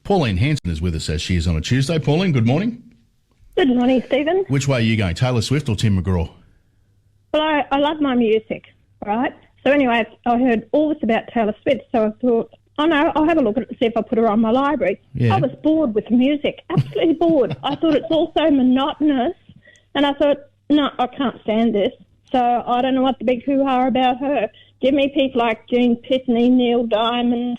Pauline Hanson is with us as she is on a Tuesday. Pauline, good morning. Good morning, Stephen. Which way are you going, Taylor Swift or Tim McGraw? Well, I love my music, right? So anyway, I heard all this about Taylor Swift, so I thought, oh no, I'll have a look at it and see if I put her on my library. Yeah. I was bored with music, absolutely bored. I thought it's all so monotonous, and I thought, no, I can't stand this. So I don't know what the big hoo-ha about her. Give me people like Gene Pitney, Neil Diamond,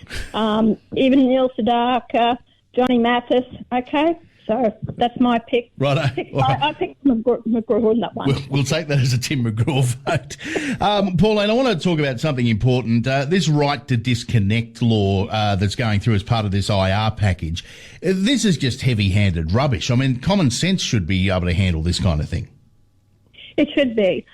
even Neil Sedaka, Johnny Mathis, okay? So that's my pick. Right. I picked McGraw on that one. We'll take that as a Tim McGraw vote. Pauline, I want to talk about something important. This right to disconnect law that's going through as part of this IR package. This is just heavy-handed rubbish. I mean, common sense should be able to handle this kind of thing. It should be.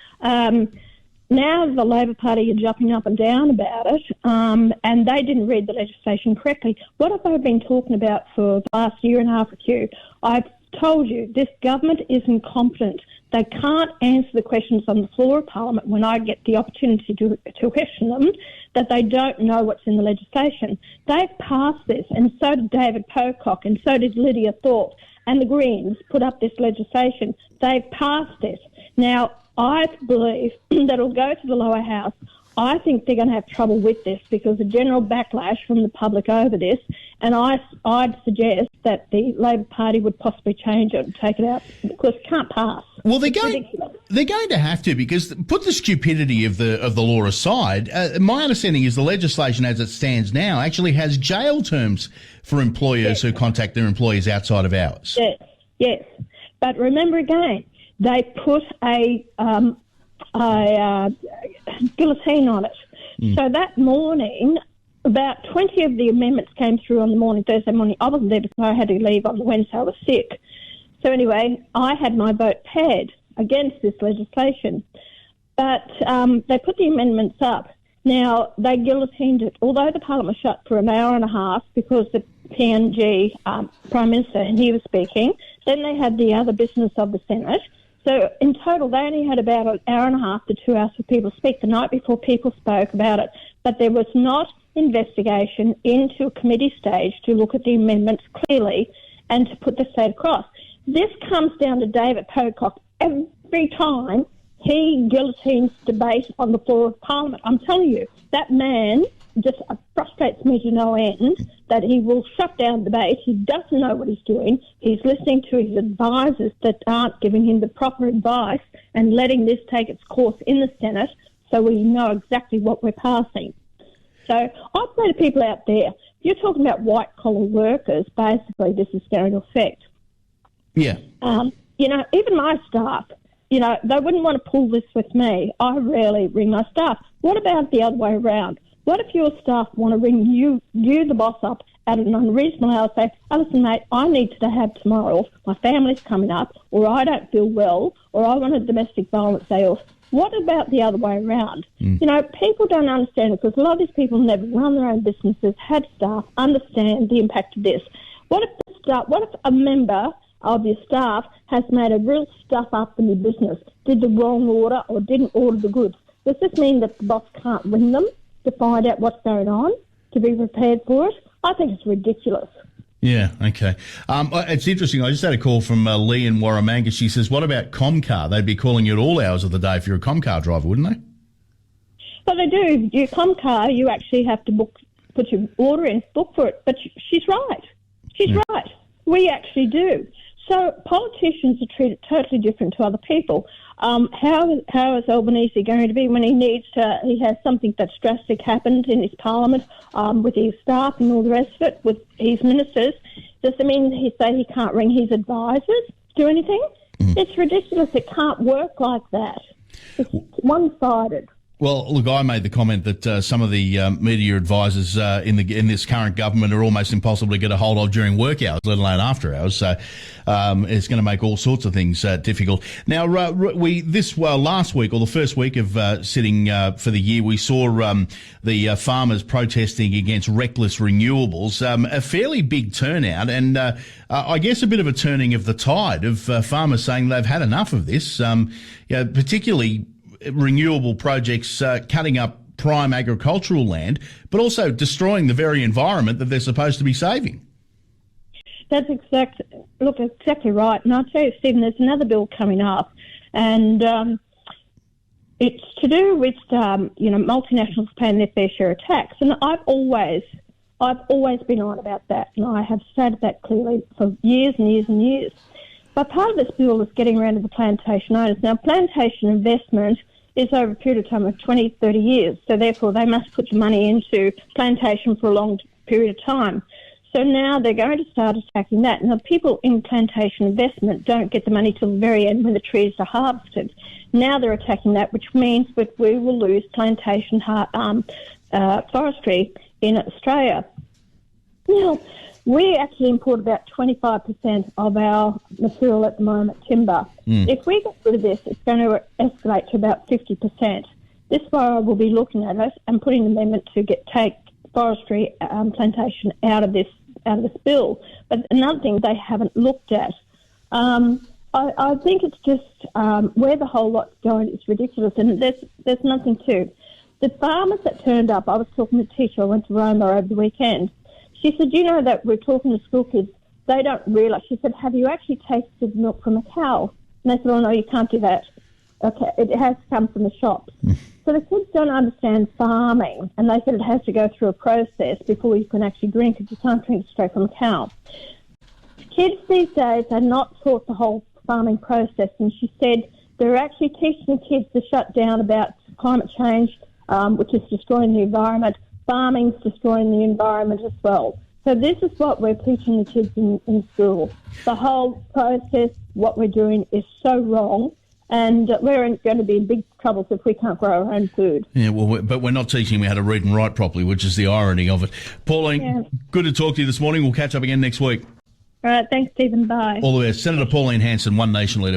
Now the Labor Party are jumping up and down about it, and they didn't read the legislation correctly. What have I been talking about for the last year and a half with you? I've told you this government is incompetent. They can't answer the questions on the floor of Parliament when I get the opportunity to question them, that they don't know what's in the legislation. They've passed this, and so did David Pocock, and so did Lydia Thorpe, and the Greens put up this legislation. They've passed this. Now, I believe that it'll go to the lower house. I think they're going to have trouble with this because the general backlash from the public over this, and I'd suggest that the Labor Party would possibly change it and take it out because it can't pass. Well, they're going to have to, because put the stupidity of the law aside. My understanding is the legislation as it stands now actually has jail terms for employers who contact their employees outside of hours. Yes. But remember again, they put a guillotine on it. So that morning, about 20 of the amendments came through on the morning, Thursday morning. I wasn't there because I had to leave on the Wednesday. I was sick. So anyway, I had my vote paired against this legislation. But they put the amendments up. Now, they guillotined it. Although the Parliament was shut for an hour and a half because the PNG Prime Minister, and he was speaking, then they had the other business of the Senate. So in total, they only had about an hour and a half to 2 hours for people to speak. The night before, people spoke about it. But there was not investigation into a committee stage to look at the amendments clearly and to put the state across. This comes down to David Pocock. Every time he guillotines debate on the floor of Parliament, I'm telling you, that man just frustrates me to no end, that he will shut down debate. He doesn't know what he's doing. He's listening to his advisors that aren't giving him the proper advice and letting this take its course in the Senate so we know exactly what we're passing. So I say to people out there, you're talking about white-collar workers, basically this is going to affect. Yeah. Even my staff, they wouldn't want to pull this with me. I rarely ring my staff. What about the other way around? What if your staff want to ring you the boss up at an unreasonable hour, say, oh, listen, mate, I need to have tomorrow off, my family's coming up, or I don't feel well, or I want a domestic violence day off. What about the other way around? People don't understand it because a lot of these people never run their own businesses, had staff, understand the impact of this. What if a member of your staff has made a real stuff up in your business, did the wrong order or didn't order the goods? Does this mean that the boss can't ring them to find out what's going on, to be prepared for it? I think it's ridiculous. Yeah, okay. It's interesting. I just had a call from Lee in Warramanga. She says, what about Comcar? They'd be calling you at all hours of the day if you're a Comcar driver, wouldn't they? Well, they do. Your Comcar, you actually have to put your order in, book for it. But she's right. She's right. We actually do. So politicians are treated totally different to other people. How is Albanese going to be when he has something that's drastic happened in his parliament with his staff and all the rest of it, with his ministers? Does it mean he can't ring his advisors to do anything? It's ridiculous. It can't work like that. It's one-sided. Well, look, I made the comment that some of the media advisors in this current government are almost impossible to get a hold of during work hours, let alone after hours. So it's going to make all sorts of things difficult. Now, last week, or the first week of sitting for the year, we saw the farmers protesting against reckless renewables. A fairly big turnout, and I guess a bit of a turning of the tide of farmers saying they've had enough of this, particularly renewable projects cutting up prime agricultural land, but also destroying the very environment that they're supposed to be saving. That's exactly right. And I'll tell you, Stephen, there's another bill coming up, and it's to do with multinationals paying their fair share of tax. And I've always been on about that, and I have stated that clearly for years and years and years. But part of this bill is getting around to the plantation owners. Now, plantation investment is over a period of time of 20, 30 years, so therefore they must put the money into plantation for a long period of time. So now they're going to start attacking that. Now, people in plantation investment don't get the money till the very end when the trees are harvested. Now they're attacking that, which means that we will lose plantation forestry in Australia. Now, we actually import about 25% of our material at the moment, timber. If we get rid of this, it's going to escalate to about 50%. This is why I will be looking at it and putting an amendment to take forestry plantation out of this bill. But another thing they haven't looked at, I think it's just where the whole lot's going is ridiculous, and there's nothing to. The farmers that turned up, I was talking to a teacher, I went to Roma over the weekend. She said, you know that we're talking to school kids, they don't realise. She said, have you actually tasted milk from a cow? And they said, oh, no, you can't do that. Okay, it has to come from the shops. So the kids don't understand farming, and they said it has to go through a process before you can actually drink it. You can't drink it straight from a cow. Kids these days are not taught the whole farming process, and she said they're actually teaching the kids to shut down about climate change, which is destroying the environment. Farming's destroying the environment as well. So this is what we're teaching the kids in school. The whole process, what we're doing is so wrong, and we're going to be in big troubles if we can't grow our own food. Yeah, well, but we're not teaching them how to read and write properly, which is the irony of it. Pauline, Good to talk to you this morning. We'll catch up again next week. All right, thanks, Stephen. Bye. All the best. Senator Pauline Hanson, One Nation leader.